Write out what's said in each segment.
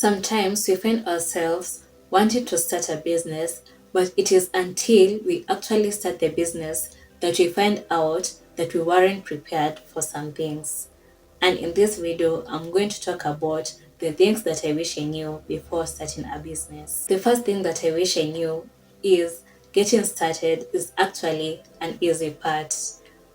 Sometimes we find ourselves wanting to start a business, but it is until we actually start the business that we find out that we weren't prepared for some things. And in this video, I'm going to talk about the things that I wish I knew before starting a business. The first thing that I wish I knew is getting started is actually an easy part.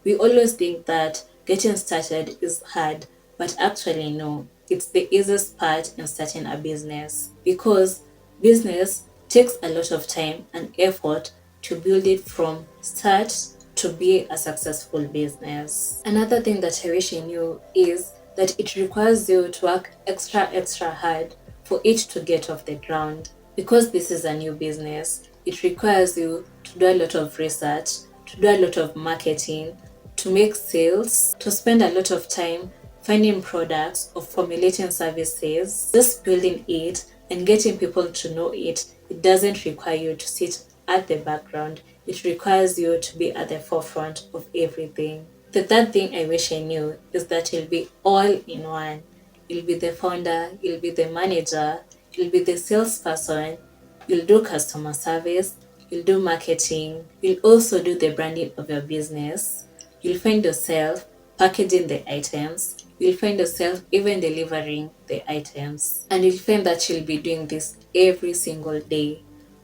We always think that getting started is hard, but actually no, it's the easiest part in starting a business because business takes a lot of time and effort to build it from start to be a successful business. Another thing that I wish I knew is that it requires you to work extra hard for it to get off the ground. Because this is a new business, it requires you to do a lot of research, to do a lot of marketing, to make sales, to spend a lot of time finding products or formulating services, just building it and getting people to know it. It doesn't require you to sit at the background. It requires you to be at the forefront of everything. The third thing I wish I knew is that you'll be all in one. You'll be the founder, you'll be the manager, you'll be the salesperson, you'll do customer service, you'll do marketing, you'll also do the branding of your business. You'll find yourself packaging the items, you'll find yourself even delivering the items. And you'll find that you'll be doing this every single day.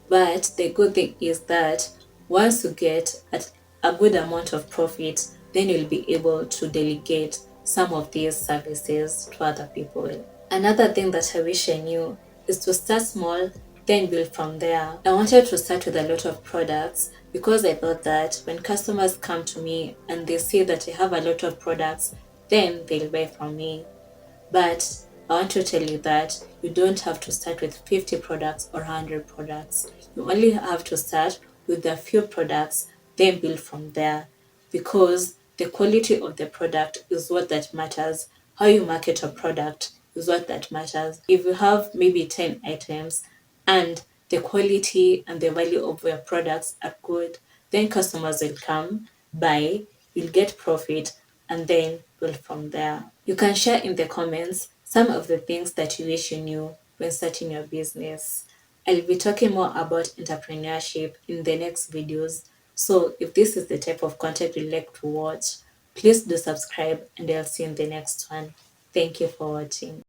But the good thing is that once you get at a good amount of profit, then you'll be able to delegate some of these services to other people. Another thing that I wish I knew is to start small, then build from there. I wanted to start with a lot of products because I thought that when customers come to me and they see that I have a lot of products, then they'll buy from me. But I want to tell you that you don't have to start with 50 products or 100 products. You only have to start with a few products, then build from there. Because the quality of the product is what that matters. How you market a product is what that matters. If you have maybe 10 items and the quality and the value of your products are good, then customers will come, buy, you'll get profit, and then build from there. You can share in the comments some of the things that you wish you knew when starting your business. I'll be talking more about entrepreneurship in the next videos. So if this is the type of content you'd like to watch, please do subscribe and I'll see you in the next one. Thank you for watching.